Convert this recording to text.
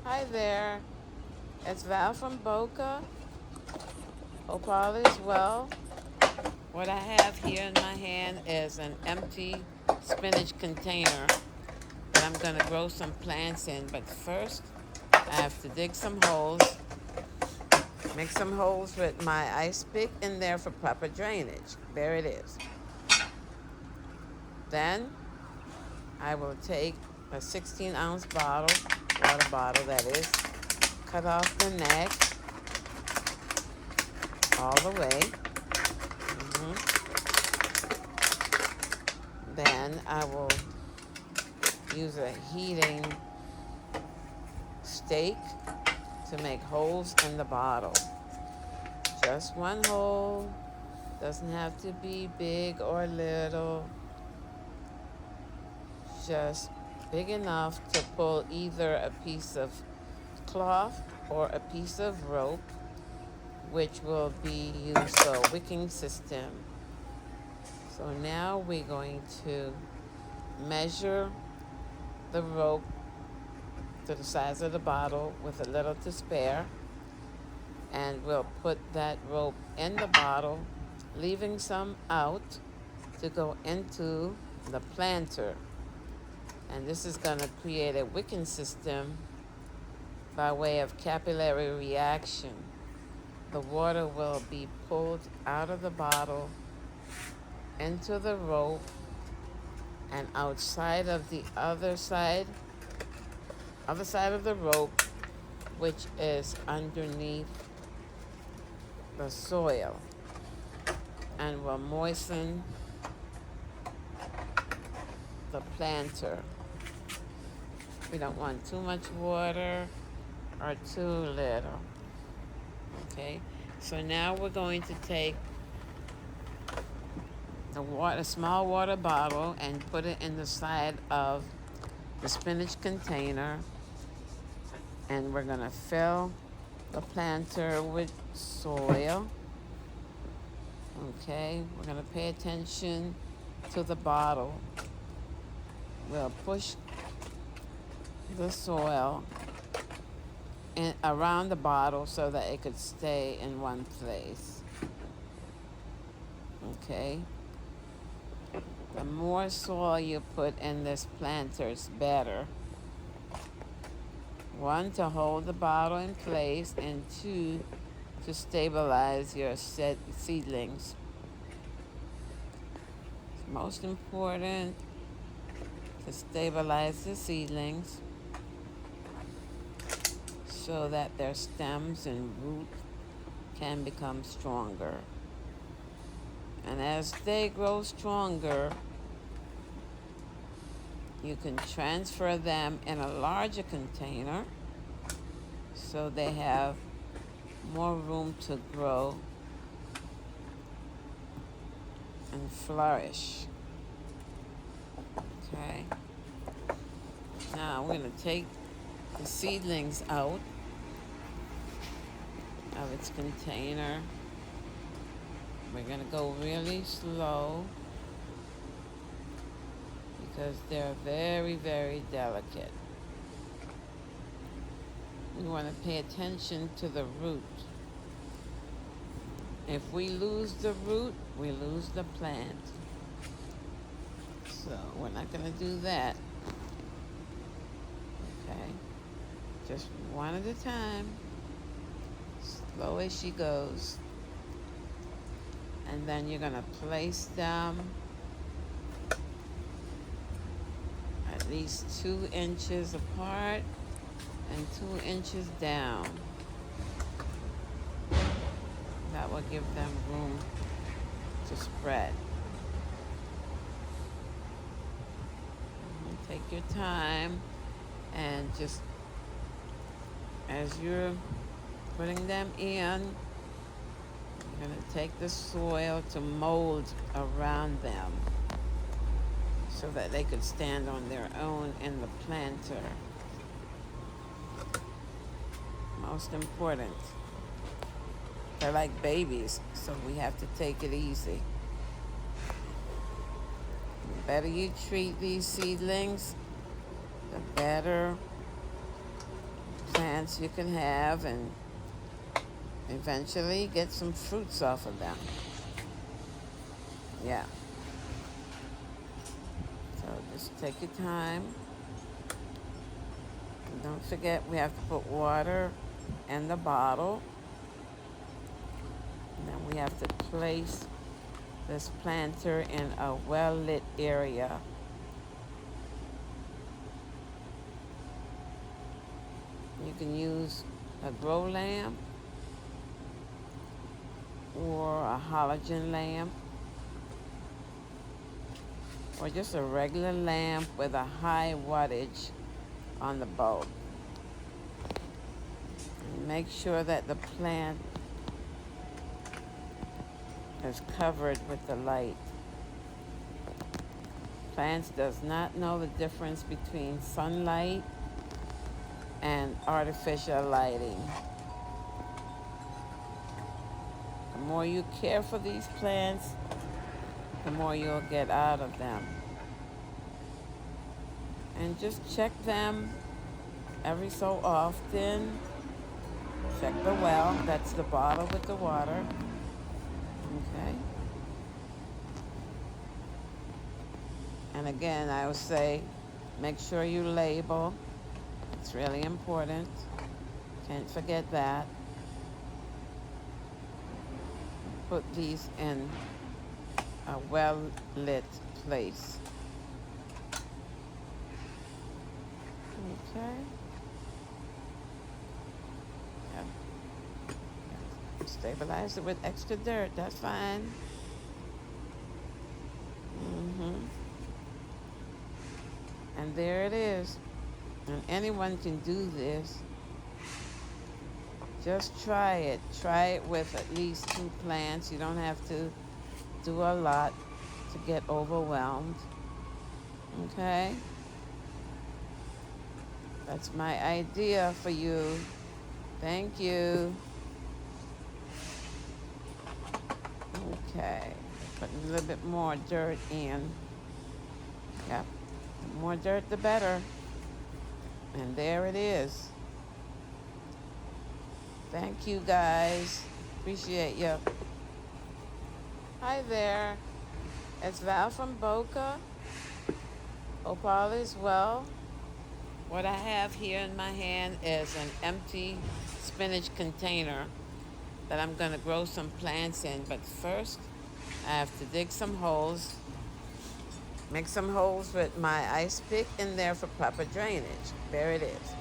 Hi there, it's Val from Boca. Hope all is well. What I have here in my hand is an empty spinach container that I'm going to grow some plants in. But first, I have to dig some holes, make some holes with my ice pick in there for proper drainage. There it is. Then I will take a 16-ounce bottle, water bottle that is, cut off the neck all the way. Then I will use a heating stake to make holes in the bottle. Just one hole, doesn't have to be big or little, just big enough to pull either a piece of cloth or a piece of rope, which will be used for a wicking system. So now we're going to measure the rope to the size of the bottle with a little to spare, and we'll put that rope in the bottle, leaving some out to go into the planter. And this is going to create a wicking system by way of capillary reaction. The water will be pulled out of the bottle into the rope and outside of the other side of the rope, which is underneath the soil, and will moisten the planter. We don't want too much water or too little. Okay, so now we're going to take a small water bottle and put it in the side of the spinach container, and we're going to fill the planter with soil. Okay, we're going to pay attention to the bottle. We'll push the soil around the bottle so that it could stay in one place. Okay, the more soil you put in this planter, it's better. One, to hold the bottle in place, and two, to stabilize your seedlings. It's most important to stabilize the seedlings so that their stems and root can become stronger. And as they grow stronger, you can transfer them in a larger container so they have more room to grow and flourish. Okay. Now we're going to take the seedlings out of its container. We're going to go really slow because they're very, very delicate. We want to pay attention to the root. If we lose the root, we lose the plant. So we're not going to do that. Okay? Just one at a time. Slow as she goes. And then you're going to place them at least 2 inches apart and 2 inches down. That will give them room to spread. Take your time, and just as you're putting them in, you're going to take the soil to mold around them so that they could stand on their own in the planter. Most important. They're like babies, so we have to take it easy. The better you treat these seedlings, the better plants you can have and eventually get some fruits off of them. Yeah. So just take your time. And don't forget we have to put water in the bottle. And then we have to place this planter in a well-lit area. You can use a grow lamp or a halogen lamp or just a regular lamp with a high wattage on the bulb. And make sure that the plant is covered with the light. Plants does not know the difference between sunlight and artificial lighting. The more you care for these plants, the more you'll get out of them. And just check them every so often. Check the well, that's the bottle with the water. Okay. And again, I would say, make sure you label. It's really important. Can't forget that. Put these in a well-lit place. Okay. Yeah. Stabilize it with extra dirt. That's fine. And there it is. And anyone can do this. Just try it. Try it with at least 2 plants. You don't have to do a lot to get overwhelmed. Okay? That's my idea for you. Thank you. Okay. Putting a little bit more dirt in. Yep. The more dirt, the better. And there it is. Thank you, guys. Appreciate you. Hi there. It's Val from Boca. Hope all is well. What I have here in my hand is an empty spinach container that I'm going to grow some plants in. But first, I have to dig some holes. Make some holes with my ice pick in there for proper drainage. There it is.